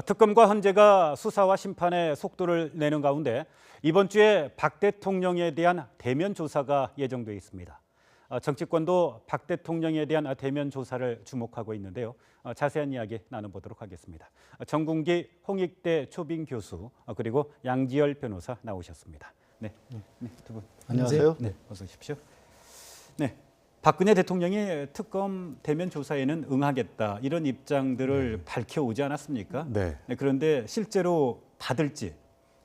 특검과 헌재가 수사와 심판에 속도를 내는 가운데 이번 주에 박 대통령에 대한 대면 조사가 예정돼 있습니다. 정치권도 박 대통령에 대한 대면 조사를 주목하고 있는데요. 자세한 이야기 나눠보도록 하겠습니다. 정군기 홍익대 초빙 교수 그리고 양지열 변호사 나오셨습니다. 네, 두 분. 안녕하세요. 네, 어서 오십시오. 네, 박근혜 대통령이 특검 대면 조사에는 응하겠다 이런 입장들을 밝혀오지 않았습니까? 네. 그런데 실제로 받을지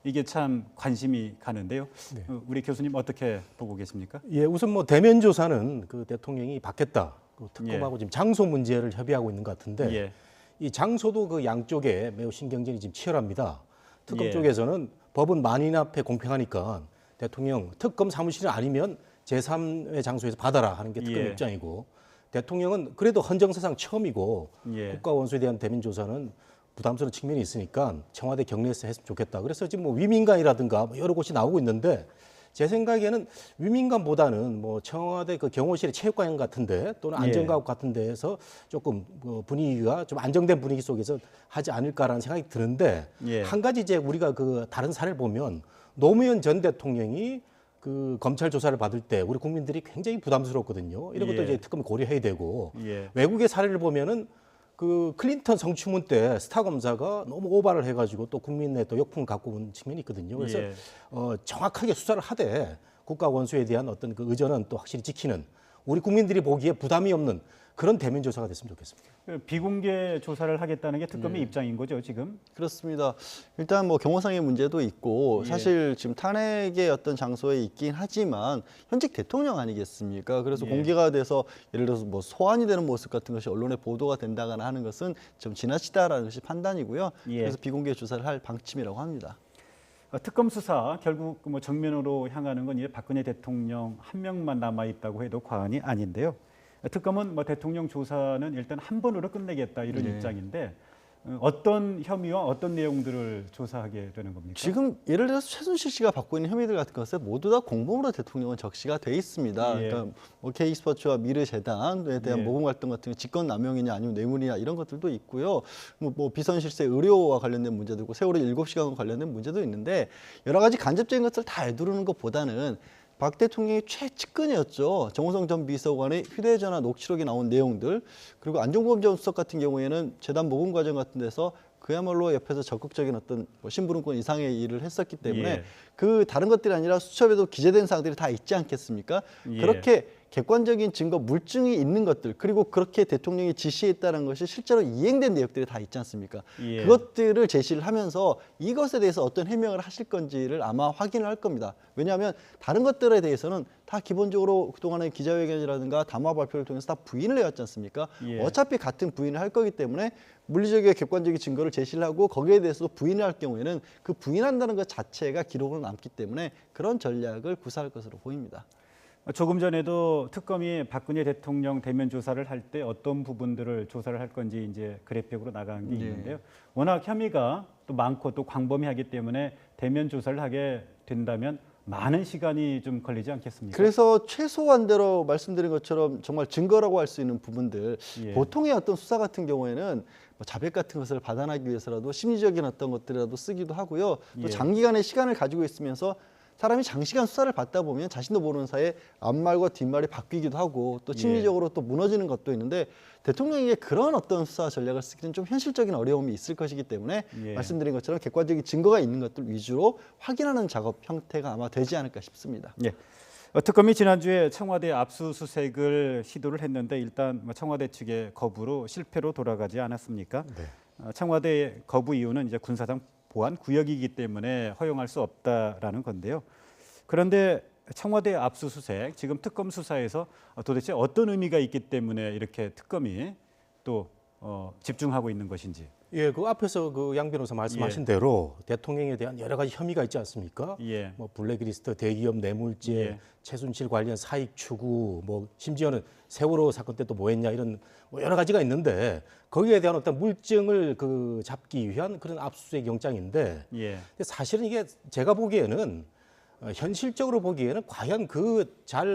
이게 참 관심이 가는데요. 네. 우리 교수님 어떻게 보고 계십니까? 예, 우선 뭐 대면 조사는 그 대통령이 받겠다. 그 특검하고 예. 지금 장소 문제를 협의하고 있는 것 같은데 예. 이 장소도 그 양쪽에 매우 신경전이 지금 치열합니다. 특검 예. 쪽에서는 법은 만인 앞에 공평하니까 대통령 특검 사무실이 아니면 제3의 장소에서 받아라 하는 게 특검 예. 입장이고 대통령은 그래도 헌정사상 처음이고 예. 국가 원수에 대한 대면 조사는 부담스러운 측면이 있으니까 청와대 격리에서 했으면 좋겠다. 그래서 지금 뭐 위민관이라든가 뭐 여러 곳이 나오고 있는데 제 생각에는 위민관보다는 뭐 청와대 그 경호실의 체육관 같은데 또는 예. 안전가옥 같은 데에서 조금 분위기가 좀 안정된 분위기 속에서 하지 않을까라는 생각이 드는데 예. 한 가지 이제 우리가 그 다른 사례를 보면 노무현 전 대통령이 그 검찰 조사를 받을 때 우리 국민들이 굉장히 부담스럽거든요. 이런 것도 예. 이제 특검이 고려해야 되고 예. 외국의 사례를 보면은 그 클린턴 성추문 때 스타 검사가 너무 오바를 해가지고 또 국민의 또 역풍을 갖고 온 측면이 있거든요. 그래서 예. 정확하게 수사를 하되 국가 원수에 대한 어떤 그 의전은 또 확실히 지키는 우리 국민들이 보기에 부담이 없는 그런 대면 조사가 됐으면 좋겠습니다. 비공개 조사를 하겠다는 게 특검의 입장인 거죠, 지금? 그렇습니다. 일단 뭐 경호상의 문제도 있고 예. 사실 지금 탄핵의 어떤 장소에 있긴 하지만 현직 대통령 아니겠습니까? 그래서 예. 공개가 돼서 예를 들어서 뭐 소환이 되는 모습 같은 것이 언론에 보도가 된다거나 하는 것은 좀 지나치다라는 것이 판단이고요. 예. 그래서 비공개 조사를 할 방침이라고 합니다. 특검 수사 결국 뭐 정면으로 향하는 건 이제 박근혜 대통령 한 명만 남아 있다고 해도 과언이 아닌데요. 특검은 뭐 대통령 조사는 일단 한 번으로 끝내겠다 이런 네. 입장인데 어떤 혐의와 어떤 내용들을 조사하게 되는 겁니까? 지금 예를 들어서 최순실 씨가 받고 있는 혐의들 같은 것에 모두 다 공범으로 대통령은 적시가 돼 있습니다. 예. 그러니까 뭐 K스포츠와 미르재단에 대한 예. 모금 활동 같은 직권남용이냐 아니면 뇌물이냐 이런 것들도 있고요. 뭐 비선실세 의료와 관련된 문제도 있고 세월호 7시간과 관련된 문제도 있는데 여러 가지 간접적인 것을 다 애두르는 것보다는 박 대통령의 최측근이었죠. 정호성 전 비서관의 휴대전화 녹취록에 나온 내용들 그리고 안종범 전 수석 같은 경우에는 재단 모금 과정 같은 데서 그야말로 옆에서 적극적인 어떤 뭐 심부름꾼 이상의 일을 했었기 때문에 예. 그 다른 것들이 아니라 수첩에도 기재된 사항들이 다 있지 않겠습니까? 예. 그렇게 객관적인 증거, 물증이 있는 것들 그리고 그렇게 대통령이 지시했다는 것이 실제로 이행된 내역들이 다 있지 않습니까? 예. 그것들을 제시를 하면서 이것에 대해서 어떤 해명을 하실 건지를 아마 확인을 할 겁니다. 왜냐하면 다른 것들에 대해서는 다 기본적으로 그동안의 기자회견이라든가 담화 발표를 통해서 다 부인을 해왔지 않습니까? 예. 어차피 같은 부인을 할 거기 때문에 물리적이고 객관적인 증거를 제시를 하고 거기에 대해서도 부인을 할 경우에는 그 부인한다는 것 자체가 기록으로 남기 때문에 그런 전략을 구사할 것으로 보입니다. 조금 전에도 특검이 박근혜 대통령 대면 조사를 할 때 어떤 부분들을 조사를 할 건지 이제 그래픽으로 나간 게 네. 있는데요. 워낙 혐의가 또 많고 또 광범위하기 때문에 대면 조사를 하게 된다면 많은 시간이 좀 걸리지 않겠습니까? 그래서 최소한대로 말씀드린 것처럼 정말 증거라고 할 수 있는 부분들 예. 보통의 어떤 수사 같은 경우에는 뭐 자백 같은 것을 받아내기 위해서라도 심리적인 어떤 것들이라도 쓰기도 하고요. 또 예. 장기간의 시간을 가지고 있으면서 사람이 장시간 수사를 받다 보면 자신도 모르는 사이에 앞말과 뒷말이 바뀌기도 하고 또 심리적으로 또 무너지는 것도 있는데 대통령에게 그런 어떤 수사 전략을 쓰기는 좀 현실적인 어려움이 있을 것이기 때문에 예. 말씀드린 것처럼 객관적인 증거가 있는 것들 위주로 확인하는 작업 형태가 아마 되지 않을까 싶습니다. 예. 특검이 지난주에 청와대 압수수색을 시도를 했는데 일단 청와대 측의 거부로 실패로 돌아가지 않았습니까? 네. 청와대 거부 이유는 이제 군사상 보안 구역이기 때문에 허용할 수 없다라는 건데요. 그런데 청와대 압수수색 지금 특검 수사에서 도대체 어떤 의미가 있기 때문에 이렇게 특검이 또 집중하고 있는 것인지. 예, 그 앞에서 그 양 변호사 말씀하신 대로 대통령에 대한 여러 가지 혐의가 있지 않습니까? 예. 뭐 블랙리스트, 대기업 뇌물죄, 예. 최순실 관련 사익 추구, 뭐 심지어는 세월호 사건 때 또 뭐했냐 이런 뭐 여러 가지가 있는데 거기에 대한 어떤 물증을 그 잡기 위한 그런 압수수색 영장인데 예. 근데 사실은 이게 제가 보기에는 현실적으로 보기에는 과연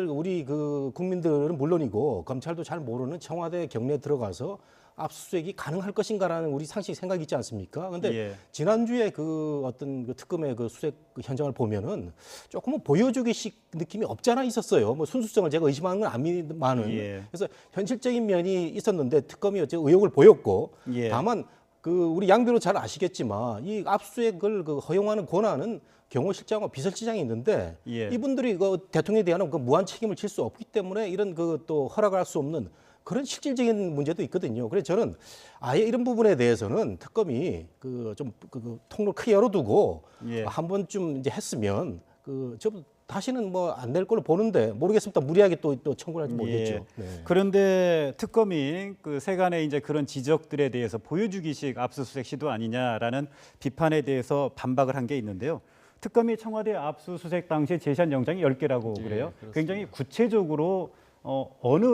우리 그 국민들은 물론이고 검찰도 잘 모르는 청와대 경내에 들어가서 압수수색이 가능할 것인가라는 우리 상식 생각이 있지 않습니까? 근데 예. 지난주에 그 어떤 그 특검의 그 수색 그 현장을 보면은 조금은 보여주기식 느낌이 없잖아 있었어요. 뭐 순수성을 제가 의심하는 건 아니지만은 예. 그래서 현실적인 면이 있었는데 특검이 어째 의혹을 보였고 예. 다만 그 우리 양 변호 잘 아시겠지만 이 압수수색을 그 허용하는 권한은 경호실장과 비서실장이 있는데 예. 이분들이 그 대통령에 대한 그 무한 책임을 질 수 없기 때문에 이런 그 또 허락할 수 없는 그런 실질적인 문제도 있거든요. 그래서 저는 아예 이런 부분에 대해서는 특검이 그 좀 그 통로를 크게 열어두고 예. 한 번쯤 이제 했으면 그 좀 다시는 뭐 안 될 걸로 보는데 모르겠습니다. 무리하게 또 청구를 할지 모르겠죠. 예. 네. 그런데 특검이 그 세간의 이제 그런 지적들에 대해서 보여주기식 압수수색 시도 아니냐라는 비판에 대해서 반박을 한 게 있는데요. 특검이 청와대 압수수색 당시에 제시한 영장이 10개라고 그래요. 그렇습니다. 굉장히 구체적으로 어느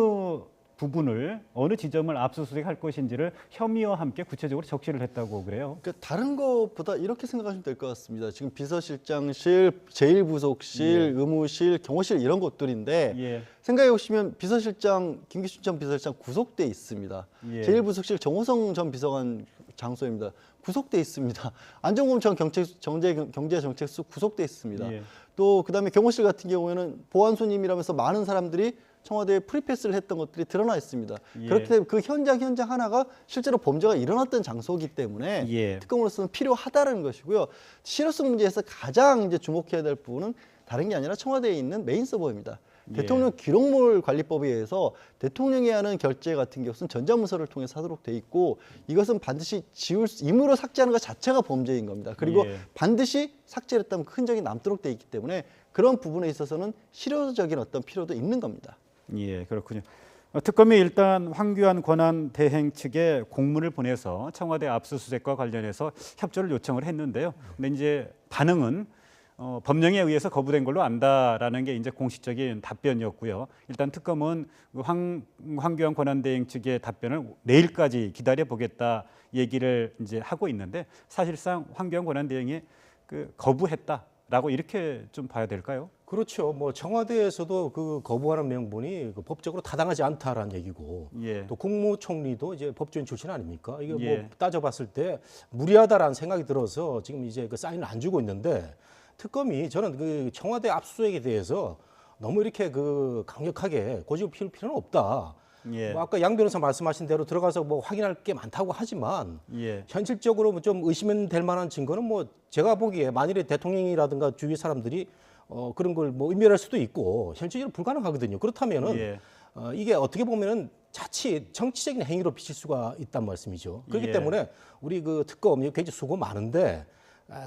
부분을 어느 지점을 압수수색할 것인지를 혐의와 함께 구체적으로 적시를 했다고 그래요. 그러니까 다른 것보다 이렇게 생각하시면 될 것 같습니다. 지금 비서실장실, 제1부속실, 의무실, 경호실 이런 곳들인데 예. 생각해 보시면 비서실장 김기춘 전 비서실장 구속돼 있습니다. 예. 제1부속실 정호성 전 비서관 장소입니다. 구속돼 있습니다. 안정범 전 경제정책수 구속돼 있습니다. 예. 또 그다음에 경호실 같은 경우에는 보안 손님이라면서 많은 사람들이 청와대에 프리패스를 했던 것들이 드러나 있습니다. 예. 그렇기 때문에 그 현장 하나가 실제로 범죄가 일어났던 장소이기 때문에 예. 특검으로서는 필요하다는 것이고요. 실효성 문제에서 가장 이제 주목해야 될 부분은 다른 게 아니라 청와대에 있는 메인 서버입니다. 예. 대통령 기록물 관리법에 의해서 대통령이 하는 결제 같은 것은 전자문서를 통해서 하도록 돼 있고 이것은 반드시 임의로 삭제하는 것 자체가 범죄인 겁니다. 그리고 예. 반드시 삭제를 했다면 그 흔적이 남도록 돼 있기 때문에 그런 부분에 있어서는 실효적인 어떤 필요도 있는 겁니다. 예, 그렇군요. 특검이 일단 황교안 권한대행 측에 공문을 보내서 청와대 압수수색과 관련해서 협조를 요청을 했는데요. 근데 이제 반응은 법령에 의해서 거부된 걸로 안다라는 게 이제 공식적인 답변이었고요. 일단 특검은 황교안 권한대행 측의 답변을 내일까지 기다려 보겠다 얘기를 이제 하고 있는데 사실상 황교안 권한대행이 거부했다라고 이렇게 좀 봐야 될까요? 그렇죠. 뭐 청와대에서도 그 거부하는 명분이 그 법적으로 타당하지 않다라는 얘기고 예. 또 국무총리도 이제 법조인 출신 아닙니까? 이게 예. 뭐 따져봤을 때 무리하다라는 생각이 들어서 지금 이제 그 사인을 안 주고 있는데 특검이 저는 그 청와대 압수수색에 대해서 너무 이렇게 그 강력하게 고집을 피울 필요는 없다. 예. 뭐 아까 양 변호사 말씀하신 대로 들어가서 뭐 확인할 게 많다고 하지만 예. 현실적으로 좀 의심될 만한 증거는 뭐 제가 보기에 만일에 대통령이라든가 주위 사람들이 그런 걸 뭐 인멸할 수도 있고 현실적으로 불가능하거든요. 그렇다면은 예. 이게 어떻게 보면은 자칫 정치적인 행위로 비칠 수가 있단 말씀이죠. 그렇기 예. 때문에 우리 그 특검 굉장히 수고 많은데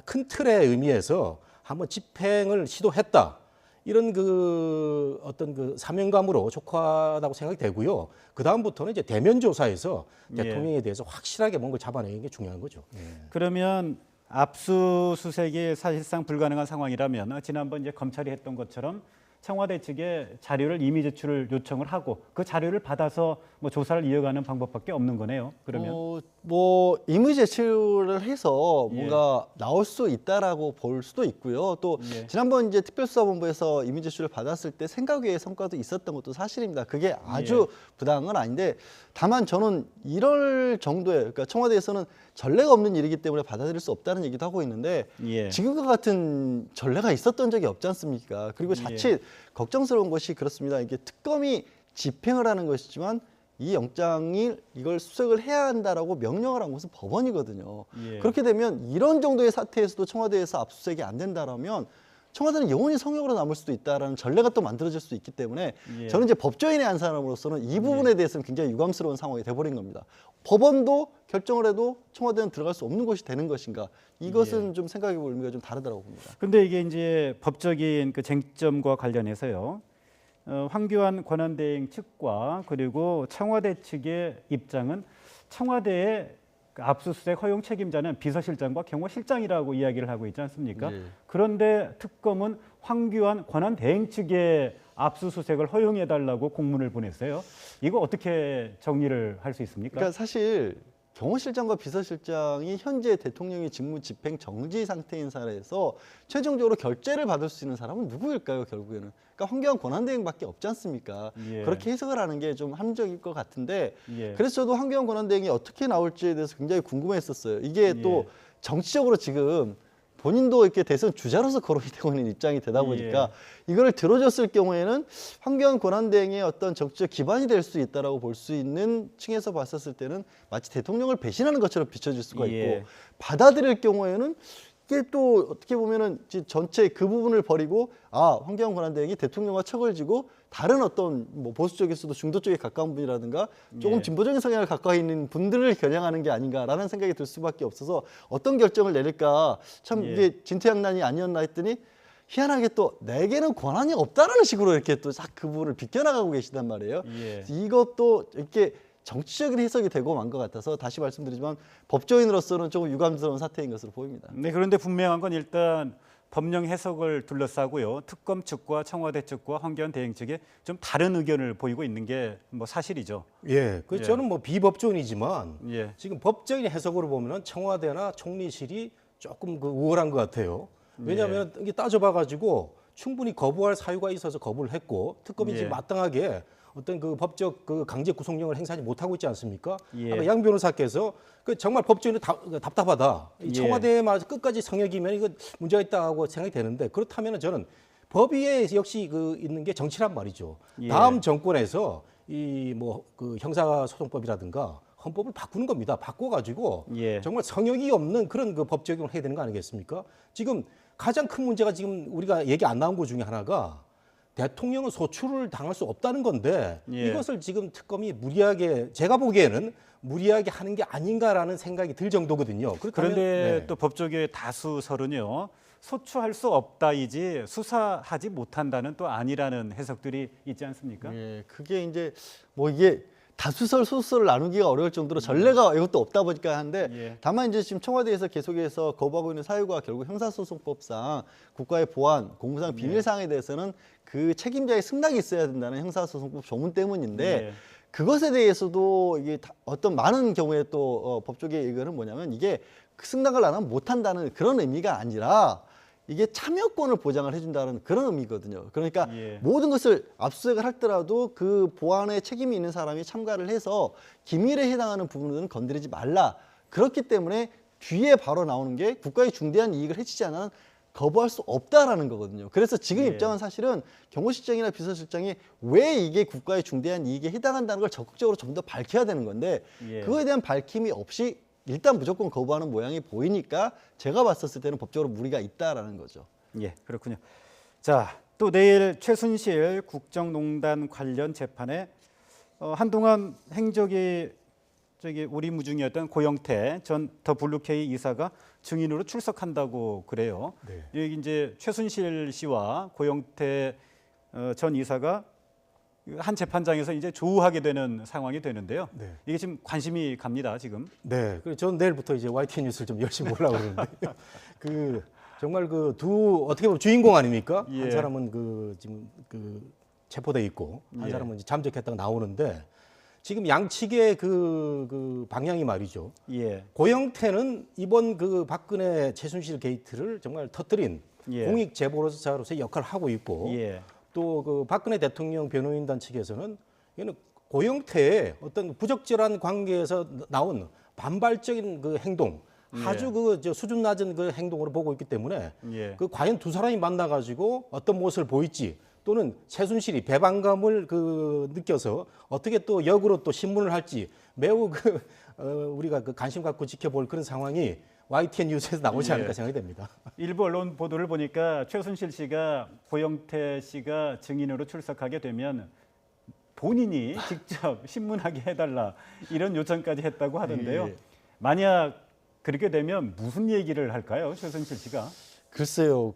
큰 틀의 의미에서 한번 집행을 시도했다. 이런 그 어떤 그 사명감으로 촉구하다고 생각이 되고요. 그 다음부터는 이제 대면 조사에서 예. 대통령에 대해서 확실하게 뭔가 잡아내는 게 중요한 거죠. 그러면 압수수색이 사실상 불가능한 상황이라면 지난번 이제 검찰이 했던 것처럼 청와대 측에 자료를 임의 제출을 요청을 하고 그 자료를 받아서 뭐 조사를 이어가는 방법밖에 없는 거네요. 그러면 뭐 임의 제출을 해서 예. 뭔가 나올 수 있다라고 볼 수도 있고요. 또 예. 지난번 이제 특별수사본부에서 임의 제출을 받았을 때 생각 외의 성과도 있었던 것도 사실입니다. 그게 아주 부당한 건 아닌데 다만 저는 이럴 정도의 그러니까 청와대에서는 전례가 없는 일이기 때문에 받아들일 수 없다는 얘기도 하고 있는데 예. 지금과 같은 전례가 있었던 적이 없지 않습니까? 그리고 자칫 걱정스러운 것이 그렇습니다. 이게 특검이 집행을 하는 것이지만 이 영장이 이걸 수색을 해야 한다라고 명령을 한 것은 법원이거든요. 예. 그렇게 되면 이런 정도의 사태에서도 청와대에서 압수수색이 안 된다라면 청와대는 영원히 성역으로 남을 수도 있다라는 전례가 또 만들어질 수 있기 때문에 예. 저는 이제 법조인의 한 사람으로서는 이 부분에 대해서는 굉장히 유감스러운 상황이 돼버린 겁니다. 법원도 결정을 해도 청와대는 들어갈 수 없는 것이 되는 것인가? 이것은 좀 생각해볼 의미가 좀 다르다고 봅니다. 근데 이게 이제 법적인 그 쟁점과 관련해서요. 황교안 권한대행 측과 그리고 청와대 측의 입장은 청와대의 그 압수수색 허용 책임자는 비서실장과 경호실장이라고 이야기를 하고 있지 않습니까? 예. 그런데 특검은 황교안 권한대행 측에 압수수색을 허용해달라고 공문을 보냈어요. 이거 어떻게 정리를 할 수 있습니까? 그러니까 사실 경호실장과 비서실장이 현재 대통령의 직무 집행 정지 상태인 사례에서 최종적으로 결재를 받을 수 있는 사람은 누구일까요, 결국에는? 그러니까 황교안 권한대행밖에 없지 않습니까? 예. 그렇게 해석을 하는 게 좀 합리적일 것 같은데 예. 그래서 저도 황교안 권한대행이 어떻게 나올지에 대해서 굉장히 궁금했었어요. 이게 또 예. 정치적으로 지금 본인도 이렇게 대선 주자로서 거론이 되고 있는 입장이 되다 보니까 이걸 들어줬을 경우에는 황교안 권한대행의 어떤 정치적 기반이 될 수 있다라고 볼 수 있는 층에서 봤었을 때는 마치 대통령을 배신하는 것처럼 비춰질 수가 있고 예. 받아들일 경우에는 이게 또 어떻게 보면은 전체 그 부분을 버리고 황교안 권한대행이 대통령과 척을 지고 다른 어떤 뭐 보수 쪽에서도 중도 쪽에 가까운 분이라든가 조금 예. 진보적인 성향을 가까이 있는 분들을 겨냥하는 게 아닌가라는 생각이 들 수밖에 없어서 어떤 결정을 내릴까 참 예. 이게 진퇴양난이 아니었나 했더니 희한하게 또 내게는 권한이 없다라는 식으로 이렇게 또 싹 그 부분을 비껴나가고 계시단 말이에요. 예. 이것도 이렇게 정치적인 해석이 되고 만 것 같아서 다시 말씀드리지만 법조인으로서는 조금 유감스러운 사태인 것으로 보입니다. 네, 그런데 분명한 건 일단 법령 해석을 둘러싸고요. 특검 측과 청와대 측과 황교안 대행 측에 좀 다른 의견을 보이고 있는 게 뭐 사실이죠. 예, 그 예. 저는 뭐 비법조인이지만 예. 지금 법적인 해석으로 보면은 청와대나 총리실이 조금 그 우월한 것 같아요. 왜냐하면 이게 따져봐가지고 충분히 거부할 사유가 있어서 거부를 했고 특검이 예. 지금 마땅하게 어떤 그 법적 그 강제 구속령을 행사하지 못하고 있지 않습니까? 예. 아까 양 변호사께서 그 정말 법조인은 답답하다. 이 예. 청와대만 끝까지 성역이면 이거 문제가 있다고 생각이 되는데 그렇다면은 저는 법 위에 역시 그 있는 게 정치란 말이죠. 예. 다음 정권에서 이 뭐 그 형사소송법이라든가 헌법을 바꾸는 겁니다. 바꿔가지고 예. 정말 성역이 없는 그런 그 법 적용을 해야 되는 거 아니겠습니까? 지금 가장 큰 문제가 지금 우리가 얘기 안 나온 것 중에 하나가 대통령은 소출을 당할 수 없다는 건데 예. 이것을 지금 특검이 무리하게 제가 보기에는 무리하게 하는 게 아닌가라는 생각이 들 정도거든요. 그렇다면, 그런데 네. 또 법조계의 다수설은요. 소추할 수 없다이지 수사하지 못한다는 또 아니라는 해석들이 있지 않습니까? 예, 그게 이제 뭐 이게 다수설 소수설을 나누기가 어려울 정도로 전례가 이것도 없다 보니까 한데 예. 다만 이제 지금 청와대에서 계속해서 거부하고 있는 사유가 결국 형사소송법상 국가의 보안, 공무상 비밀 사항에 대해서는 그 책임자의 승낙이 있어야 된다는 형사소송법 조문 때문인데 예. 그것에 대해서도 이게 어떤 많은 경우에 또 법조계 의견은 뭐냐면 이게 승낙을 안 하면 못한다는 그런 의미가 아니라 이게 참여권을 보장을 해준다는 그런 의미거든요. 그러니까 예. 모든 것을 압수수색을 할더라도 그 보안에 책임이 있는 사람이 참가를 해서 기밀에 해당하는 부분은 건드리지 말라. 그렇기 때문에 뒤에 바로 나오는 게 국가의 중대한 이익을 해치지 않으면 거부할 수 없다라는 거거든요. 그래서 지금 예. 입장은 사실은 경호실장이나 비서실장이 왜 이게 국가의 중대한 이익에 해당한다는 걸 적극적으로 좀 더 밝혀야 되는 건데 예. 그거에 대한 밝힘이 없이 일단 무조건 거부하는 모양이 보이니까 제가 봤었을 때는 법적으로 무리가 있다라는 거죠. 예, 그렇군요. 자, 또 내일 최순실 국정농단 관련 재판에 한동안 행적이 우리무중이었던 고영태 전 더 블루케이 이사가 증인으로 출석한다고 그래요. 네. 여기 이제 최순실 씨와 고영태 전 이사가 한 재판장에서 이제 조우하게 되는 상황이 되는데요. 네. 이게 지금 관심이 갑니다, 지금. 네, 그래서 저는 내일부터 이제 YTN 뉴스를 좀 열심히 보려고 그러는데 그 정말 그 두 어떻게 보면 주인공 아닙니까? 예. 한 사람은 그 지금 그 체포돼 있고 한 예. 사람은 이제 잠적했다가 나오는데 지금 양측의 그 방향이 말이죠. 예. 고영태는 이번 그 박근혜 최순실 게이트를 정말 터뜨린 예. 공익 제보자로서의 역할을 하고 있고 예. 또 그 박근혜 대통령 변호인단 측에서는 이거는 고영태의 어떤 부적절한 관계에서 나온 반발적인 그 행동, 아주 그 수준 낮은 그 행동으로 보고 있기 때문에 예. 그 과연 두 사람이 만나 가지고 어떤 모습을 보일지 또는 최순실이 배반감을 그 느껴서 어떻게 또 역으로 또 신문을 할지 매우 그 우리가 그 관심 갖고 지켜볼 그런 상황이 YTN 뉴스에서 나오지 예. 않을까 생각이 됩니다. 일부 언론 보도를 보니까 최순실 씨가 고영태 씨가 증인으로 출석하게 되면 본인이 직접 신문하게 해달라 이런 요청까지 했다고 하던데요. 예. 만약 그렇게 되면 무슨 얘기를 할까요, 최순실 씨가? 글쎄요,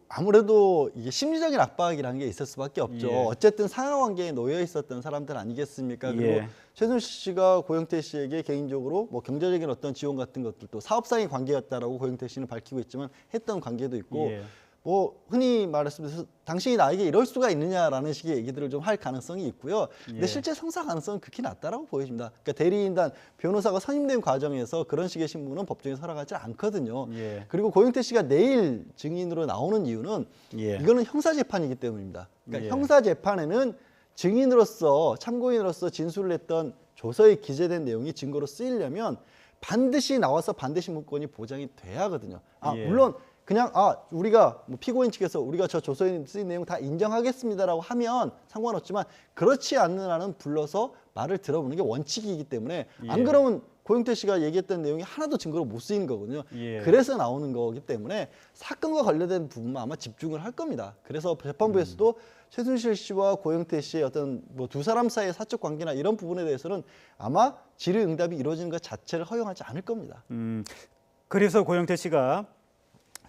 아무래도 이게 심리적인 압박이라는 게 있을 수밖에 없죠. 예. 어쨌든 상하관계에 놓여 있었던 사람들 아니겠습니까? 그리고 예. 최순실 씨가 고영태 씨에게 개인적으로 뭐 경제적인 어떤 지원 같은 것들도 사업상의 관계였다라고 고영태 씨는 밝히고 있지만 했던 관계도 있고 예. 뭐 흔히 말했으면서 당신이 나에게 이럴 수가 있느냐라는 식의 얘기들을 좀 할 가능성이 있고요. 근데 예. 실제 성사 가능성은 극히 낮다라고 보여집니다. 그러니까 대리인단 변호사가 선임된 과정에서 그런 식의 신문은 법정에 서락하지 않거든요. 예. 그리고 고영태 씨가 내일 증인으로 나오는 이유는 예. 이거는 형사 재판이기 때문입니다. 그러니까 예. 형사 재판에는 증인으로서 참고인으로서 진술을 했던 조서에 기재된 내용이 증거로 쓰이려면 반드시 나와서 반대시 문건이 보장이 돼야 하거든요. 예. 물론 그냥 우리가 뭐 피고인 측에서 우리가 저 조서에 쓰인 내용 다 인정하겠습니다라고 하면 상관없지만 그렇지 않는 한은 불러서 말을 들어보는 게 원칙이기 때문에 안 예. 그러면 고영태 씨가 얘기했던 내용이 하나도 증거로 못 쓰인 거거든요. 예. 그래서 나오는 거기 때문에 사건과 관련된 부분만 아마 집중을 할 겁니다. 그래서 재판부에서도 최순실 씨와 고영태 씨의 어떤 뭐 두 사람 사이의 사적 관계나 이런 부분에 대해서는 아마 질의응답이 이루어지는 것 자체를 허용하지 않을 겁니다. 그래서 고영태 씨가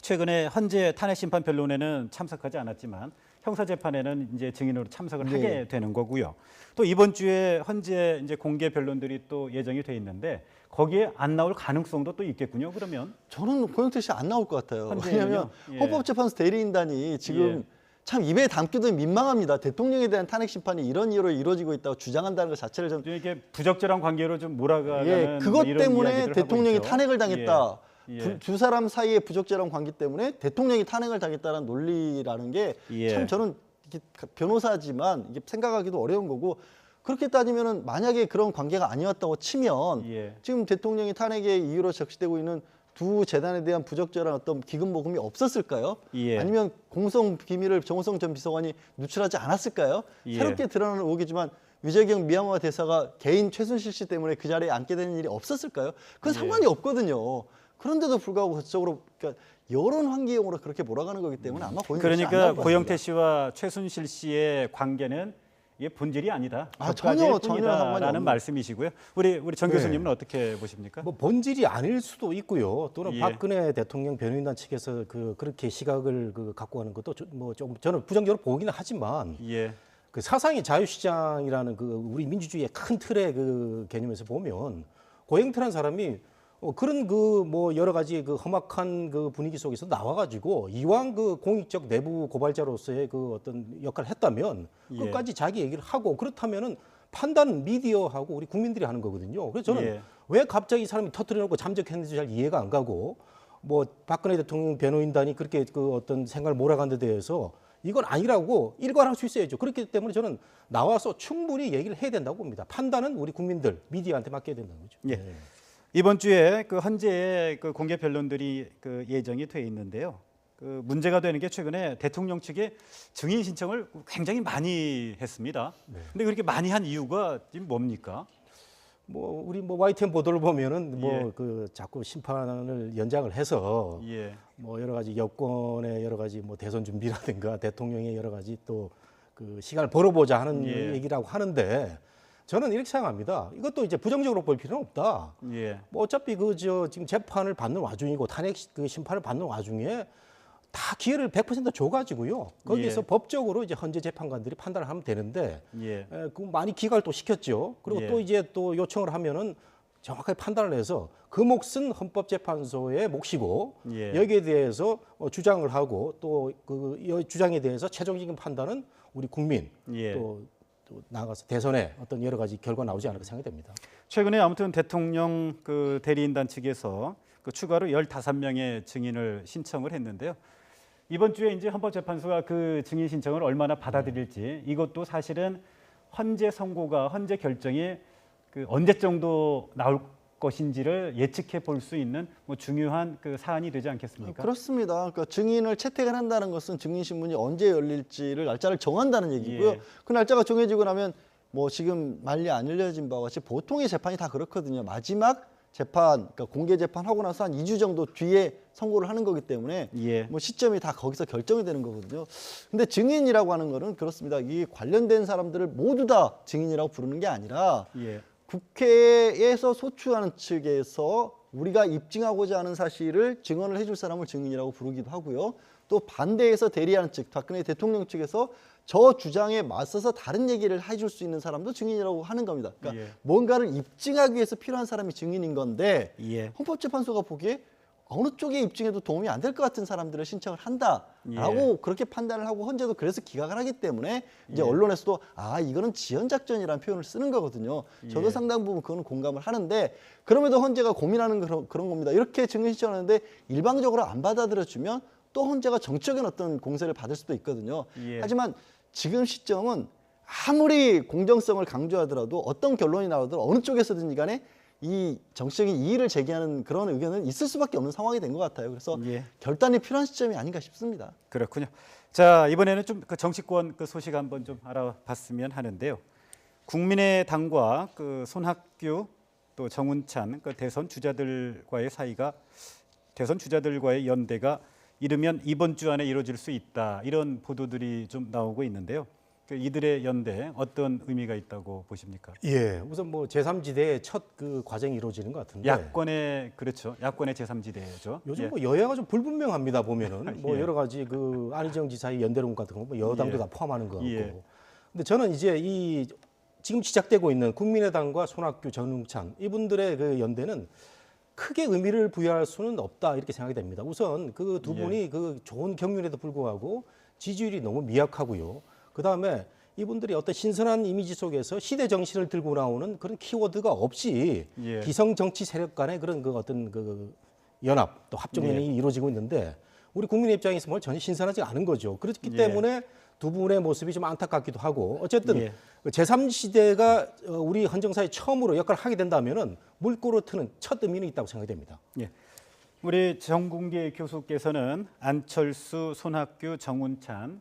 최근에 헌재 탄핵 심판 변론에는 참석하지 않았지만 형사 재판에는 이제 증인으로 참석을 네. 하게 되는 거고요. 또 이번 주에 헌재 이제 공개 변론들이 또 예정이 돼 있는데 거기에 안 나올 가능성도 또 있겠군요. 그러면 저는 고영태 씨 안 나올 것 같아요. 헌재는요? 왜냐하면 예. 헌법재판소 대리인단이 지금 예. 참 입에 담기도 민망합니다. 대통령에 대한 탄핵 심판이 이런 이유로 이루어지고 있다고 주장한다는 것 자체를 좀 좀 이게 부적절한 관계로 좀 몰아가는 예, 그것 뭐 이런 때문에 이야기들을 하고 대통령이 있죠. 탄핵을 당했다. 예. 예. 두 사람 사이의 부적절한 관계 때문에 대통령이 탄핵을 당했다는 논리라는 게 예. 참 저는 이게 변호사지만 이게 생각하기도 어려운 거고 그렇게 따지면은 만약에 그런 관계가 아니었다고 치면 예. 지금 대통령이 탄핵의 이유로 적시되고 있는 두 재단에 대한 부적절한 어떤 기금 모금이 없었을까요? 예. 아니면 공성 비밀을 정호성 전 비서관이 누출하지 않았을까요? 예. 새롭게 드러나는 의혹이지만 위재경 미얀마 대사가 개인 최순실 씨 때문에 그 자리에 앉게 되는 일이 없었을까요? 그건 예. 상관이 없거든요. 그런데도 불구하고 그쪽으로 그러니까 여론 환기용으로 그렇게 몰아가는 거기 때문에 아마 고영태 씨안 그러니까 나올 것 고영태 같습니다. 씨와 최순실 씨의 관계는 이게 본질이 아니다. 아, 겉가지일 전혀 뿐이다라는 상관이 없는- 말씀이시고요. 우리 정 네. 교수님은 어떻게 보십니까? 뭐 본질이 아닐 수도 있고요. 또는 예. 박근혜 대통령 변호인단 측에서 그렇게 시각을 갖고 가는 것도 뭐 좀 저는 부정적으로 보기는 하지만 예. 그 사상의 자유시장이라는 그 우리 민주주의의 큰 틀의 그 개념에서 보면 고영태라는 사람이 그런 그 뭐 여러 가지 그 험악한 그 분위기 속에서 나와가지고 이왕 그 공익적 내부 고발자로서의 그 어떤 역할을 했다면 예. 끝까지 자기 얘기를 하고 그렇다면은 판단 미디어하고 우리 국민들이 하는 거거든요. 그래서 저는 예. 왜 갑자기 이 사람이 터뜨려놓고 잠적했는지 잘 이해가 안 가고 뭐 박근혜 대통령 변호인단이 그렇게 그 어떤 생각을 몰아간 데 대해서 이건 아니라고 일관할 수 있어야죠. 그렇기 때문에 저는 나와서 충분히 얘기를 해야 된다고 봅니다. 판단은 우리 국민들, 미디어한테 맡겨야 된다는 거죠. 예. 네. 이번 주에 그 헌재의 그 공개 변론들이 그 예정이 돼 있는데요. 그 문제가 되는 게 최근에 대통령 측에 증인 신청을 굉장히 많이 했습니다. 근데 그렇게 많이 한 이유가 지금 뭡니까? 뭐 우리 뭐 YTN 보도를 보면은 예. 뭐 그 자꾸 심판을 연장을 해서 예. 뭐 여러 가지 여권의 여러 가지 뭐 대선 준비라든가 대통령의 여러 가지 또 그 시간을 벌어보자 하는 예. 얘기라고 하는데 저는 이렇게 생각합니다. 이것도 이제 부정적으로 볼 필요는 없다. 예. 뭐 어차피 그 지금 재판을 받는 와중이고 탄핵 그 심판을 받는 와중에 다 기회를 100% 줘가지고요. 거기서 예. 법적으로 이제 헌재 재판관들이 판단을 하면 되는데 예. 그 많이 기각을 또 시켰죠. 그리고 예. 또 이제 또 요청을 하면은 정확하게 판단을 해서 그 몫은 헌법재판소의 몫이고 예. 여기에 대해서 주장을 하고 또 그 주장에 대해서 최종적인 판단은 우리 국민 예. 또 나아가서 대선에 어떤 여러 가지 결과 나오지 않을까 생각됩니다. 최근에 아무튼 대통령 그 대리인단 측에서 그 추가로 15명의 증인을 신청을 했는데요. 이번 주에 이제 헌법재판소가 그 증인 신청을 얼마나 받아들일지 이것도 사실은 헌재 선고가 헌재 결정이 그 언제 정도 나올 것인지를 예측해 볼 수 있는 뭐 중요한 그 사안이 되지 않겠습니까? 그렇습니다. 그러니까 증인을 채택을 한다는 것은 증인 신문이 언제 열릴지를 날짜를 정한다는 얘기고요. 예. 그 날짜가 정해지고 나면 뭐 지금 말리 안 알려진 바와 같이 보통의 재판이 다 그렇거든요. 마지막 재판, 그러니까 공개 재판하고 나서 한 2주 정도 뒤에 선고를 하는 거기 때문에 예. 뭐 시점이 다 거기서 결정이 되는 거거든요. 근데 증인이라고 하는 거는 그렇습니다. 이 관련된 사람들을 모두 다 증인이라고 부르는 게 아니라 예. 국회에서 소추하는 측에서 우리가 입증하고자 하는 사실을 증언을 해줄 사람을 증인이라고 부르기도 하고요. 또 반대해서 대리하는 측, 박근혜 대통령 측에서 저 주장에 맞서서 다른 얘기를 해줄 수 있는 사람도 증인이라고 하는 겁니다. 그러니까 예. 뭔가를 입증하기 위해서 필요한 사람이 증인인 건데 예. 헌법재판소가 보기에 어느 쪽에 입증해도 도움이 안 될 것 같은 사람들을 신청을 한다라고 그렇게 판단을 하고 헌재도 그래서 기각을 하기 때문에 이제 언론에서도 이거는 지연 작전이라는 표현을 쓰는 거거든요. 저도 상당 부분 그건 공감을 하는데 그럼에도 헌재가 고민하는 그런 겁니다. 이렇게 증인 신청하는데 일방적으로 안 받아들여주면 또 헌재가 정적인 어떤 공세를 받을 수도 있거든요. 하지만 지금 시점은 아무리 공정성을 강조하더라도 어떤 결론이 나오더라도 어느 쪽에서든지 간에 이 정치적인 이의를 제기하는 그런 의견은 있을 수밖에 없는 상황이 된 것 같아요. 그래서 결단이 필요한 시점이 아닌가 싶습니다. 그렇군요. 자, 이번에는 좀 그 정치권 그 소식 한번 좀 알아봤으면 하는데요. 국민의당과 그 손학규 또 정운찬 그 대선 주자들과의 사이가 대선 주자들과의 연대가 이르면 이번 주 안에 이루어질 수 있다. 이런 보도들이 좀 나오고 있는데요. 그 이들의 연대 어떤 의미가 있다고 보십니까? 예, 우선 뭐 제3지대의 첫 그 과정이 이루어지는 것 같은데. 야권의 그렇죠. 야권의 제3지대죠. 요즘 뭐 여야가 좀 불분명합니다 보면은 뭐 여러 가지 그 안희정 지사의 연대론 같은 거 뭐 여당도 다 포함하는 거 같고. 근데 저는 이제 이 지금 시작되고 있는 국민의당과 손학규, 정운찬 이분들의 그 연대는 크게 의미를 부여할 수는 없다 이렇게 생각이 됩니다. 우선 그 두 분이 그 좋은 경륜에도 불구하고 지지율이 너무 미약하고요. 그 다음에 이분들이 어떤 신선한 이미지 속에서 시대 정신을 들고 나오는 그런 키워드가 없이 기성 정치 세력 간의 그런 그 어떤 그 연합 또 합종연이 이루어지고 있는데 우리 국민의 입장에서 뭘 전혀 신선하지 않은 거죠. 그렇기 때문에 두 분의 모습이 좀 안타깝기도 하고 어쨌든 제3시대가 우리 헌정사에 처음으로 역할을 하게 된다면은 물꼬를 트는 첫 의미는 있다고 생각이 됩니다. 우리 정국계 교수께서는 안철수, 손학규, 정운찬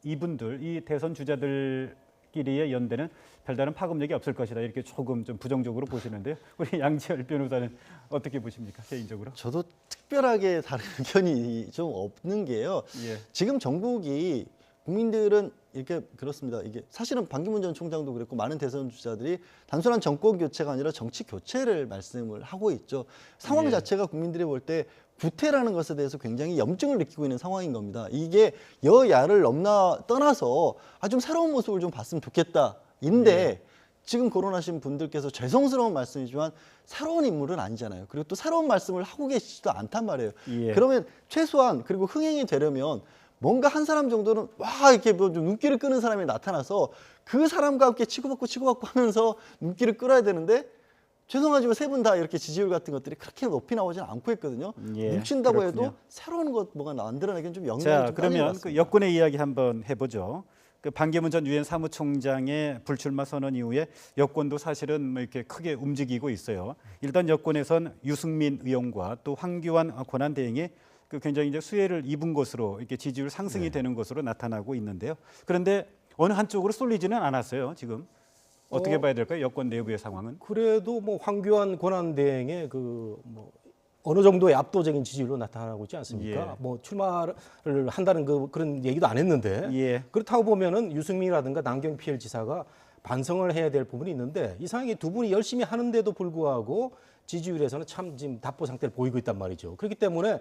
이분들 이 대선 주자들끼리의 연대는 별다른 파급력이 없을 것이다 이렇게 조금 좀 부정적으로 보시는데요. 우리 양지열 변호사는 어떻게 보십니까 개인적으로? 저도 특별하게 다른 의견이 좀 없는 게요. 지금 정국이 국민들은 이렇게 그렇습니다. 이게 사실은 반기문 전 총장도 그랬고 많은 대선 주자들이 단순한 정권 교체가 아니라 정치 교체를 말씀을 하고 있죠. 상황 자체가 국민들이 볼 때 구태라는 것에 대해서 굉장히 염증을 느끼고 있는 상황인 겁니다. 이게 여야를 떠나서 좀 새로운 모습을 좀 봤으면 좋겠다인데 지금 거론하신 분들께서 죄송스러운 말씀이지만 새로운 인물은 아니잖아요. 그리고 또 새로운 말씀을 하고 계시지도 않단 말이에요. 그러면 최소한 그리고 흥행이 되려면 뭔가 한 사람 정도는 이렇게 뭐 좀 눈길을 끄는 사람이 나타나서 그 사람과 함께 치고받고 하면서 눈길을 끌어야 되는데 죄송하지만 세 분 다 이렇게 지지율 같은 것들이 그렇게 높이 나오지는 않고 있거든요. 뭉친다고 해도 새로운 것 뭐가 만들어내기는 좀 영향이 좀 자, 빠진 것 그러면 같습니다. 그 여권의 이야기 한번 해보죠. 그 반기문 전 유엔 사무총장의 불출마 선언 이후에 여권도 사실은 뭐 이렇게 크게 움직이고 있어요. 일단 여권에선 유승민 의원과 또 황교안 권한대행이 그 굉장히 이제 수혜를 입은 것으로 이렇게 지지율 상승이 되는 것으로 나타나고 있는데요. 그런데 어느 한쪽으로 쏠리지는 않았어요. 지금 어떻게 봐야 될까요? 여권 내부의 상황은? 그래도 뭐 황교안 권한대행의 그 뭐 어느 정도의 압도적인 지지율로 나타나고 있지 않습니까? 뭐 출마를 한다는 그런 얘기도 안 했는데 그렇다고 보면은 유승민이라든가 남경필 지사가 반성을 해야 될 부분이 있는데 이상하게 두 분이 열심히 하는데도 불구하고 지지율에서는 참 지금 답보 상태를 보이고 있단 말이죠. 그렇기 때문에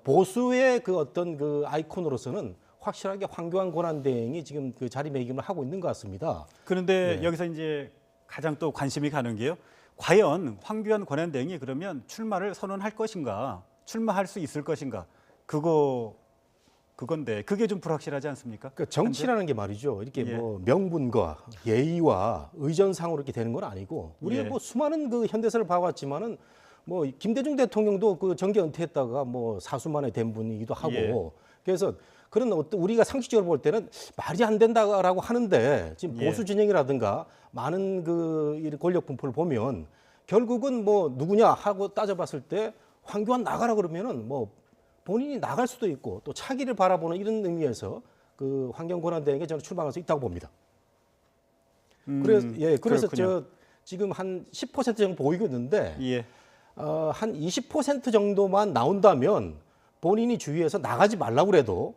보수의 그 어떤 그 아이콘으로서는 확실하게 황교안 권한대행이 지금 그 자리매김을 하고 있는 것 같습니다. 그런데 여기서 이제 가장 또 관심이 가는 게요. 과연 황교안 권한대행이 그러면 출마를 선언할 것인가, 출마할 수 있을 것인가, 그건데 그게 좀 불확실하지 않습니까? 그러니까 정치라는 게 말이죠. 이렇게 뭐 명분과 예의와 의전상으로 이렇게 되는 건 아니고 우리가 뭐 수많은 그 현대사를 봐왔지만은 뭐 김대중 대통령도 그 정계 은퇴했다가 뭐 사수만에 된 분이기도 하고 그래서 그런 어떤 우리가 상식적으로 볼 때는 말이 안 된다라고 하는데 지금 보수 진영이라든가 많은 그 권력 분포를 보면 결국은 뭐 누구냐 하고 따져봤을 때 황교안 나가라 그러면은 뭐 본인이 나갈 수도 있고 또 차기를 바라보는 이런 의미에서 그 황교안 권한대행에 저는 출마할 수 있다고 봅니다. 그래서 저 지금 한 10% 정도 보이고 있는데 한 20% 정도만 나온다면 본인이 주위에서 나가지 말라고 그래도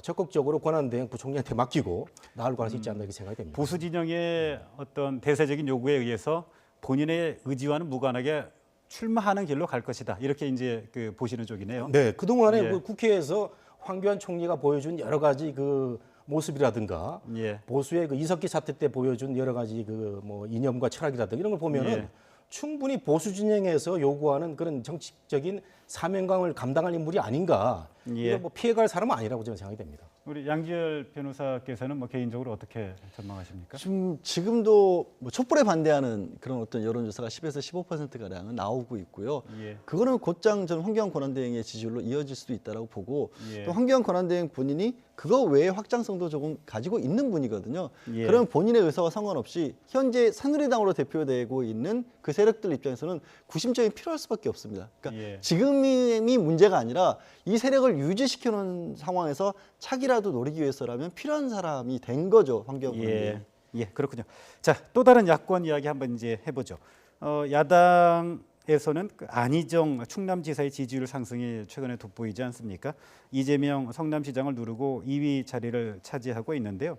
적극적으로 권한대행 부총리한테 맡기고 나올 가능성이 있지 않나 이렇게 생각이 됩니다. 보수 진영의 어떤 대세적인 요구에 의해서 본인의 의지와는 무관하게 출마하는 길로 갈 것이다. 이렇게 이제 그 보시는 쪽이네요. 네, 그동안에 그 국회에서 황교안 총리가 보여준 여러 가지 그 모습이라든가 보수의 그 이석기 사태 때 보여준 여러 가지 그 뭐 이념과 철학이라든가 이런 걸 보면은 충분히 보수 진영에서 요구하는 그런 정치적인 사명감을 감당할 인물이 아닌가. 예. 이거 뭐 피해갈 사람은 아니라고 저는 생각이 됩니다. 우리 양지열 변호사께서는 뭐 개인적으로 어떻게 전망하십니까? 지금도 뭐 촛불에 반대하는 그런 어떤 여론조사가 10에서 15%가량은 나오고 있고요. 예. 그거는 곧장 저는 황교안 권한대행의 지지율로 이어질 수도 있다고 보고 예. 또 황교안 권한대행 본인이 그거 외에 확장성도 조금 가지고 있는 분이거든요. 예. 그런 본인의 의사와 상관없이 현재 새누리당으로 대표되고 있는 그 세력들 입장에서는 구심점이 필요할 수밖에 없습니다. 그러니까 예. 지금이 문제가 아니라 이 세력을 유지시켜놓은 상황에서 차기라도 노리기 위해서라면 필요한 사람이 된 거죠. 황교안 권한대행. 예, 그렇군요. 자, 또 다른 야권 이야기 한번 이제 해보죠. 야당에서는 그 안희정 충남지사의 지지율 상승이 최근에 돋보이지 않습니까? 이재명 성남시장을 누르고 2위 자리를 차지하고 있는데요.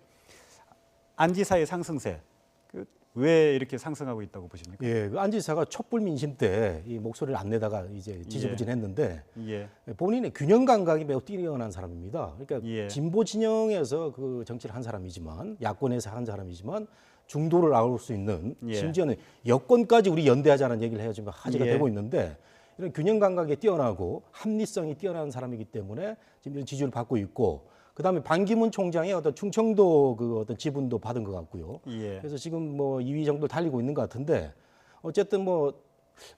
안 지사의 상승세, 왜 이렇게 상승하고 있다고 보십니까? 예, 그 안 지사가 촛불 민심 때 이 목소리를 안 내다가 이제 지지부진했는데 예, 본인의 균형 감각이 매우 뛰어난 사람입니다. 그러니까 예. 진보 진영에서 그 정치를 한 사람이지만 야권에서 한 사람이지만 중도를 아울 수 있는 예. 심지어는 여권까지 우리 연대하자는 얘기를 해야 지금 화제가 예. 되고 있는데 이런 균형 감각에 뛰어나고 합리성이 뛰어난 사람이기 때문에 지금 이런 지지를 받고 있고 그다음에 반기문 총장의 어떤 충청도 그 어떤 지분도 받은 것 같고요. 예. 그래서 지금 뭐 2위 정도 달리고 있는 것 같은데 어쨌든 뭐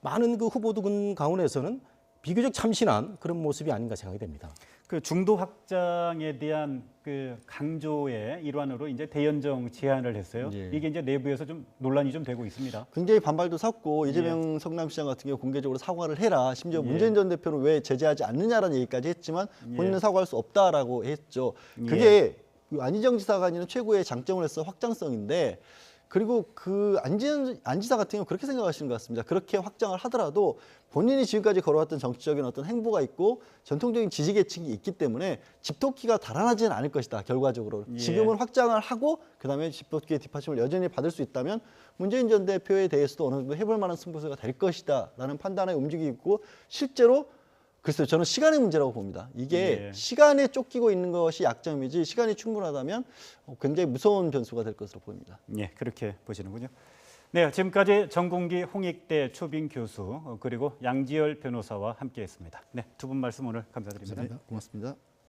많은 그 후보들 가운데서는 비교적 참신한 그런 모습이 아닌가 생각이 됩니다. 그 중도 확장에 대한 그 강조의 일환으로 이제 대연정 제안을 했어요. 예. 이게 이제 내부에서 좀 논란이 좀 되고 있습니다. 굉장히 반발도 샀고 이재명 성남시장 같은 경우 공개적으로 사과를 해라. 심지어 문재인 전 대표는 왜 제재하지 않느냐라는 얘기까지 했지만 본인은 사과할 수 없다라고 했죠. 그게 안희정 지사가 가지는 최고의 장점을 해서 확장성인데 그리고 그 안 지사 같은 경우 그렇게 생각하시는 것 같습니다. 그렇게 확장을 하더라도 본인이 지금까지 걸어왔던 정치적인 어떤 행보가 있고 전통적인 지지 계층이 있기 때문에 집토끼가 달아나지는 않을 것이다. 결과적으로 예. 지금은 확장을 하고 그다음에 집토끼의 뒷받침을 여전히 받을 수 있다면 문재인 전 대표에 대해서도 어느 정도 해볼 만한 승부수가 될 것이다라는 판단에 움직이고 있고 실제로 글쎄요, 저는 시간의 문제라고 봅니다. 이게 예. 시간에 쫓기고 있는 것이 약점이지 시간이 충분하다면 굉장히 무서운 변수가 될 것으로 보입니다. 예, 그렇게 보시는군요. 네, 지금까지 정공기 홍익대 초빙 교수 그리고 양지열 변호사와 함께했습니다. 네, 두 분 말씀 오늘 감사드립니다. 고맙습니다.